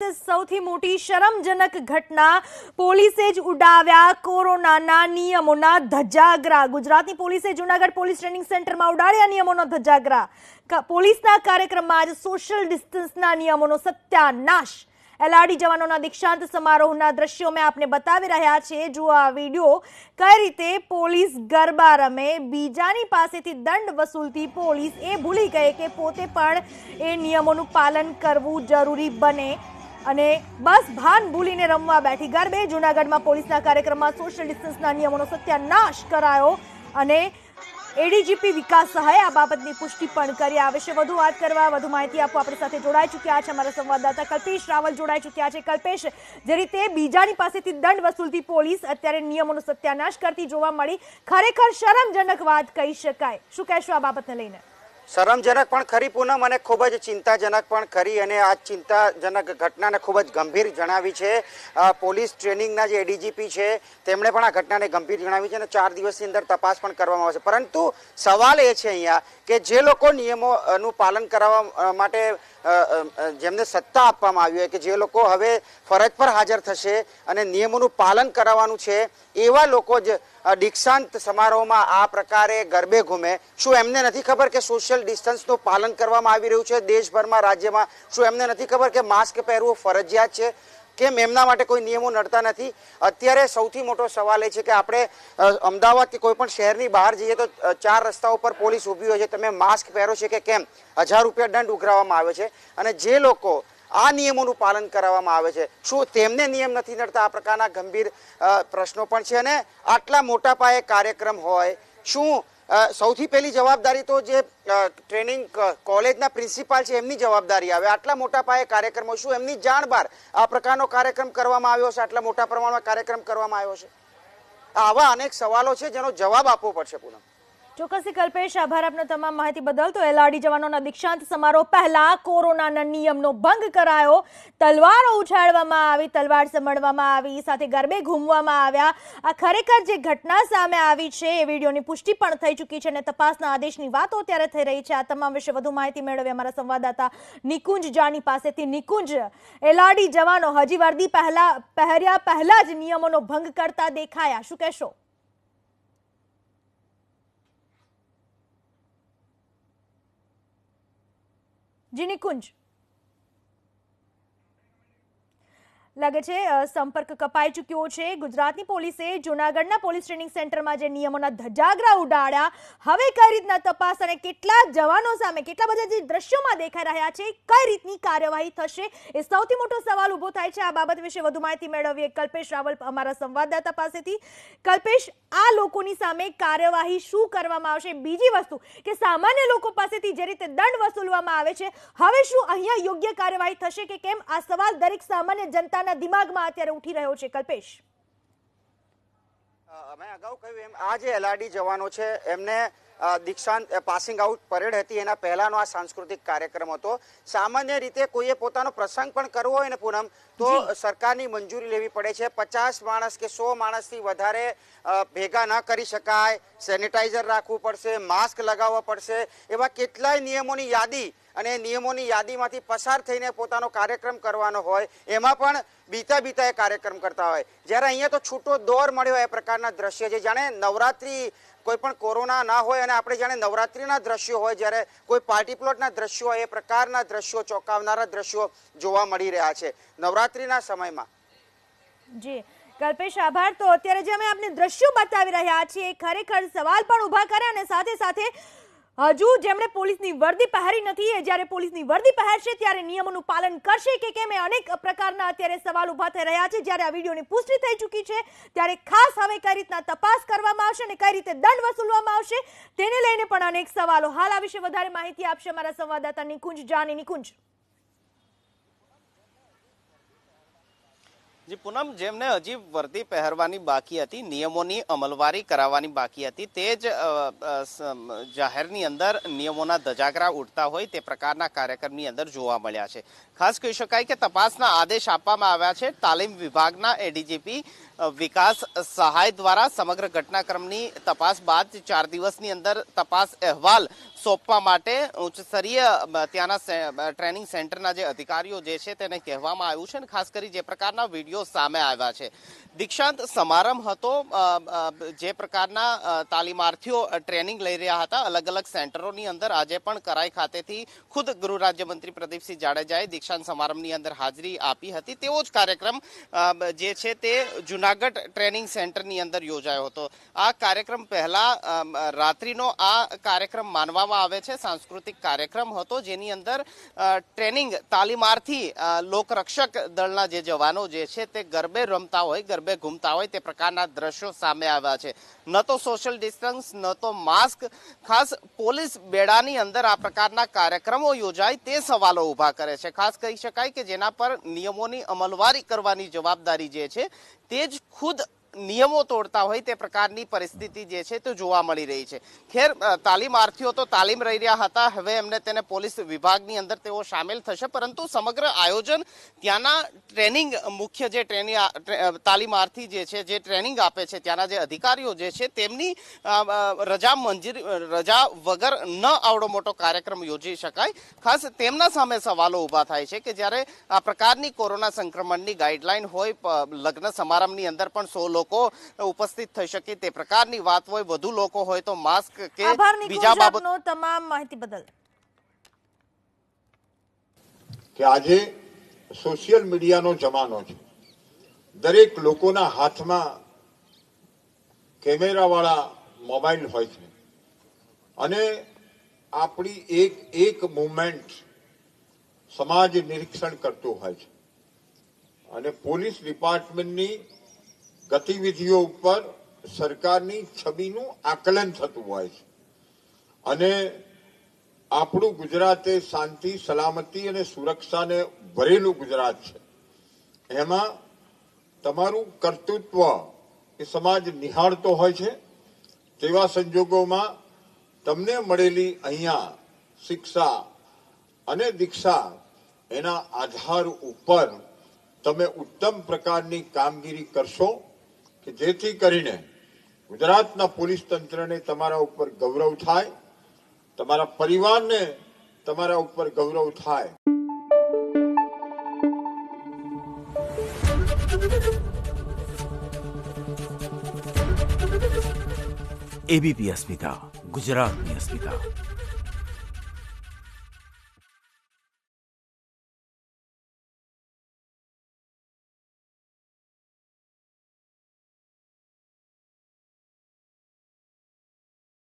સૌથી મોટી શરમજનક ઘટના પોલીસે જ ઉડાવ્યા કોરોનાના નિયમોના ધજાગરા। ગુજરાતની પોલીસે જૂનાગઢ પોલીસ ટ્રેનિંગ સેન્ટરમાં ઉડાડ્યા નિયમોના ધજાગરા। પોલીસના કાર્યક્રમમાં જ સોશિયલ ડિસ્ટન્સના નિયમોનો સત્યાનાશ। એલઆરડી જવાનોના દીક્ષાંત સમારોહના દ્રશ્યો મેં આપને બતાવી રહ્યા છે। જુઓ આ વિડીયો, કઈ રીતે પોલીસ ગરબા રમે, બીજાની પાસેથી દંડ વસૂલતી પોલીસ એ ભૂલી ગઈ કે પોતે પણ એ નિયમોનું પાલન કરવું જરૂરી બને અને બસ ભાન ભૂલીને રમવા બેઠી। ગરબે જૂનાગઢમાં પોલીસના કાર્યક્રમમાં સોશિયલ ડિસ્ટન્સના નિયમોનો સત્યાનાશ કરાયો અને એડીજીપી વિકાસ સહાયે આ બાબતની પુષ્ટિ પણ કરી। આ વિશે વધુ વાત કરવા, વધુ માહિતી આપવા આપણી સાથે જોડાઈ ચૂક્યા છે અમારા સંવાદદાતા કલ્પેશ રાવલ જોડાઈ ચૂક્યા છે। કલ્પેશ, જે રીતે બીજાની પાસેથી દંડ વસૂલતી પોલીસ અત્યારે નિયમોનો સત્યાનાશ કરતી જોવા મળી, ખરેખર શરમજનક વાત કહી શકાય। શું કહેશો આ બાબતને લઈને? શરમજનક પણ ખરી પૂનમ, અને ખૂબ જ ચિંતાજનક પણ ખરી, અને આ ચિંતાજનક ઘટનાને ખૂબ જ ગંભીર જણાવી છે। પોલીસ ટ્રેનિંગના જે એડીજીપી છે તેમણે પણ આ ઘટનાને ગંભીર જણાવી છે અને 4 દિવસની અંદર તપાસ પણ કરવામાં આવશે। પરંતુ સવાલ એ છે અહીંયા કે જે લોકો નિયમોનું પાલન કરવા માટે જેમને સત્તા આપવામાં આવી હોય, કે જે લોકો હવે ફરજ પર હાજર થશે અને નિયમોનું પાલન કરાવવાનું છે, એવા લોકો જ દીક્ષાંત સમારોહમાં આ પ્રકારે ગરબે ઘૂમે। શું એમને નથી ખબર કે સોશિયલ ડિસ્ટન્સનું પાલન કરવામાં આવી રહ્યું છે દેશભરમાં, રાજ્યમાં? શું એમને નથી ખબર કે માસ્ક પહેરવું ફરજિયાત છે? કેમ એમના માટે કોઈ નિયમો નડતા નથી? અત્યારે સૌથી મોટો સવાલ એ છે કે આપણે અમદાવાદ કે કોઈ પણ શહેરની બહાર જઈએ તો 4 રસ્તા ઉપર પોલીસ ઊભી હોય છે, તમે માસ્ક પહેરો છે કે કેમ? 1000 રૂપિયા દંડ ઉઘરાવવામાં આવે છે, અને જે લોકો આ નિયમોનું પાલન કરાવવામાં આવે છે, શું તેમને નિયમ નથી નડતા? આ પ્રકારના ગંભીર પ્રશ્નો પણ છે। અને આટલા મોટા પાયે કાર્યક્રમ હોય, શું સૌથી પહેલી જવાબદારી તો જે ટ્રેનિંગ કોલેજના પ્રિન્સિપાલ છે એમની જવાબદારી આવે? આટલા મોટા પાયે કાર્યક્રમો, શું એમની જાણ બહાર આ પ્રકારનો કાર્યક્રમ કરવામાં આવ્યો છે? આટલા મોટા પ્રમાણમાં કાર્યક્રમ કરવામાં આવ્યો છે? આવા અનેક સવાલો છે જેનો જવાબ આપવો પડશે પૂનમ। ચોક્કસથી કલ્પેશ, આભાર આપનો તમામ માહિતી બદલ। તો એલઆરડી જવાનોના દીક્ષાંત સમારોહ પહેલા કોરોનાના નિયમનો ભંગ કરાયો, તલવારો ઉછાળવામાં આવી, તલવાર સમડવામાં આવી, સાથે ગરબે ઘૂમવામાં આવ્યા। આ ખરેખર જે ઘટના સામે આવી છે એ વિડીયોની પુષ્ટિ પણ થઈ ચૂકી છે અને તપાસના આદેશની વાતો અત્યારે થઈ રહી છે। આ તમામ વિશે વધુ માહિતી મેળવી અમારા સંવાદદાતા નિકુંજ જાની પાસેથી। નિકુંજ, એલઆરડી જવાનો હજી વર્દી પહેર્યા પહેલા જ નિયમોનો ભંગ કરતા દેખાયા, શું કહેશો? જી નિકુંજ, લાગે છે સંપર્ક કપાઈ ચૂક્યો છે। ગુજરાતની પોલીસે જૂનાગઢના પોલીસ ટ્રેનિંગ સેન્ટરમાં જે નિયમોના ધજાગરા ઉડાડ્યા, હવે કઈ રીતના તપાસ અને કેટલા જવાનો સામે, કેટલા બધા જે દ્રશ્યોમાં દેખાઈ રહ્યા છે, કઈ રીતની કાર્યવાહી થશે, એ સૌથી મોટો સવાલ ઉભો થાય છે। આ બાબત વિશે વધુ માહિતી મેળવીએ કલ્પેશ રાવલ અમારા સંવાદદાતા પાસેથી। કલ્પેશ, આ લોકોની સામે કાર્યવાહી શું કરવામાં આવશે? બીજી વસ્તુ કે સામાન્ય લોકો પાસેથી જે રીતે દંડ વસૂલવામાં આવે છે, હવે શું અહીંયા યોગ્ય કાર્યવાહી થશે કે કેમ? આ સવાલ દરેક સામાન્ય જનતાના દિમાગમાં અત્યારે ઉઠી રહ્યો છે। કલ્પેશ, મેં અગાઉ કહ્યું એમ આ જે એલઆરડી જવાનો છે એમને દીક્ષાંત પાસિંગ આઉટ પરેડ હતી, એના પહેલાનો આ સાંસ્કૃતિક કાર્યક્રમ હતો। સામાન્ય રીતે કોઈએ પોતાનો પ્રસંગ પણ કરવો હોય ને પૂનમ, તો સરકારની મંજૂરી લેવી પડે છે। 50 માણસ કે 100 માણસથી વધારે ભેગા ન કરી શકાય, સેનિટાઈઝર રાખવું પડશે, માસ્ક લગાવવા પડશે, એવા કેટલાય નિયમોની યાદી, અને નિયમોની યાદીમાંથી પસાર થઈને પોતાનો કાર્યક્રમ કરવાનો હોય, એમાં પણ બીતા એ કાર્યક્રમ કરતા હોય। જ્યારે અહીંયા તો છૂટો દોર મળ્યો એ પ્રકારના દ્રશ્ય છે, જાણે નવરાત્રી, કોઈ પણ કોરોના ના હોય અને આપણે જાણે નવરાત્રીના દ્રશ્યો હોય, જ્યારે કોઈ પાર્ટી પ્લોટના દ્રશ્યો હોય, એ પ્રકારના દ્રશ્યો, ચોંકાવનારા દ્રશ્યો જોવા મળી રહ્યા છે નવરાત્રીના સમયમાં। જી કલ્પેશ, આભાર। તો અત્યારે જે અમે આપને દ્રશ્યો બતાવી રહ્યા છીએ, ખરેખર સવાલ પણ ઉભા કરે અને સાથે સાથે હજુ જેમણે પોલીસની વર્દી પહેરી નથી, એ જ્યારે પોલીસની વર્દી પહેરશે ત્યારે નિયમોનું પાલન કરશે કે કેમ, એ અનેક પ્રકારના અત્યારે સવાલ ઉભા થઈ રહ્યા છે। જ્યારે આ વિડીયોની પુષ્ટિ થઈ ચૂકી છે ત્યારે ખાસ હવે કઈ રીતના તપાસ કરવામાં આવશે અને કઈ રીતે દંડ વસૂલવામાં આવશે, તેને લઈને પણ અનેક સવાલો। હાલ આ વિશે વધારે માહિતી આપશે અમારા સંવાદદાતા નિકુંજ જાની। નિકુંજ, જી પૂનમ, જેમને હજી વર્દી પહેરવાની બાકી હતી, નિયમોની અમલવારી કરાવવાની બાકી હતી, તે જ જાહેરની અંદર નિયમોના ધજાગરા ઉડતા હોય તે પ્રકારના કાર્યક્રમની અંદર જોવા મળ્યા છે। ખાસ કહી શકાય કે તપાસના આદેશ આપવામાં આવ્યા છે તાલીમ વિભાગના એડીજીપી વિકાસ સહાય દ્વારા સમગ્ર ઘટનાક્રમની તપાસ બાદ 4 દિવસની અંદર તપાસ અહેવાલ સોંપવા માટે ઉચ્ચ સ્તરીય ત્યાંના ટ્રેનિંગ સેન્ટરના જે અધિકારીઓ જે છે તેને કહેવામાં આવ્યું છે અને ખાસ કરી જે પ્રકારના વિડીયો સામે આવ્યા છે દીક્ષાંત સમારંભ હતો જે પ્રકારના તાલીમાર્થીઓ ટ્રેનિંગ લઈ રહ્યા હતા અલગ અલગ સેન્ટરોની અંદર આજે પણ કરાઈ ખાતેથી ખુદ ગૃહ રાજ્યમંત્રી પ્રદીપસિંહ જાડેજાએ દીક્ષાંત સમારંભની અંદર હાજરી આપી હતી તેવો જ કાર્યક્રમ જે છે તે જુનાગઢ ટ્રેનિંગ સેન્ટરની અંદર યોજાયો હતો આ કાર્યક્રમ પહેલા રાત્રિનો આ કાર્યક્રમ માનવામાં આવે છે સાંસ્કૃતિક કાર્યક્રમ હતો જેની અંદર ટ્રેનિંગ તાલીમાર્થી લોકરક્ષક દળના જે જવાનો જે છે તે ગરબે રમતા હોય ગરબે ઘૂમતા હોય તે પ્રકારના દ્રશ્યો સામે આવ્યા છે ન તો સોશિયલ ડિસ્ટન્સ ન તો માસ્ક ખાસ પોલીસ બેડાની અંદર આ પ્રકારના કાર્યક્રમો યોજાય તે સવાલો ઉભા કરે છે ખાસ કહી શકાય કે જેના પર નિયમોની અમલવારી કરવાની જવાબદારી જે છે તે જ ખુદ નિયમો તોડતા હોય તે પ્રકારની પરિસ્થિતિ જે છે તે જોવા મળી રહી છે ખેર તાલીમાર્થીઓ તો તાલીમ રહી રહ્યા હતા હવે એમને તેને પોલીસ વિભાગની અંદર તેઓ સામેલ થશે પરંતુ સમગ્ર આયોજન ત્યાંના ટ્રેનિંગ મુખ્ય જે તાલીમાર્થી જે છે જે ટ્રેનિંગ આપે છે ત્યાંના જે અધિકારીઓ જે છે તેમની રજા વગર ન આવડો મોટો કાર્યક્રમ યોજી શકાય ખાસ તેમના સામે સવાલો ઉભા થાય છે કે જ્યારે આ પ્રકારની કોરોના સંક્રમણની ગાઈડલાઈન હોય લગ્ન સમારંભની અંદર પણ 100 લોકો ઉપસ્થિત થઈ શકે તે પ્રકારની વાત હોય વધુ લોકો હોય તો માસ્ક કે બીજા બાબતનો તમામ માહિતી બદલ કે આજે સોશિયલ મીડિયાનો જમાનો છે દરેક લોકોના હાથમાં કેમેરાવાળા મોબાઈલ હોય છે અને આપણી એક મુવમેન્ટ સમાજ નિરીક્ષણ કરતું હોય છે અને પોલીસ ડિપાર્ટમેન્ટની ગતિવિધિઓ ઉપર સરકારની છબીનું આકલન થતું હોય છે અને આપણું ગુજરાત એ શાંતિ સલામતી અને સુરક્ષાને ભરેલું ગુજરાત છે એમાં તમારું કર્તૃત્વ એ સમાજ નિહાળતો હોય છે તેવા સંજોગોમાં તમને મળેલી અહીંયા શિક્ષા અને દીક્ષા એના આધાર ઉપર તમે ઉત્તમ પ્રકારની કામગીરી કરશો કે જેથી કરીને ગુજરાતના પોલીસ તંત્રને તમારા ઉપર ગૌરવ થાય તમારા પરિવારને તમારા ઉપર ગૌરવ થાય એબીપી અસ્મિતા ગુજરાતની અસ્મિતા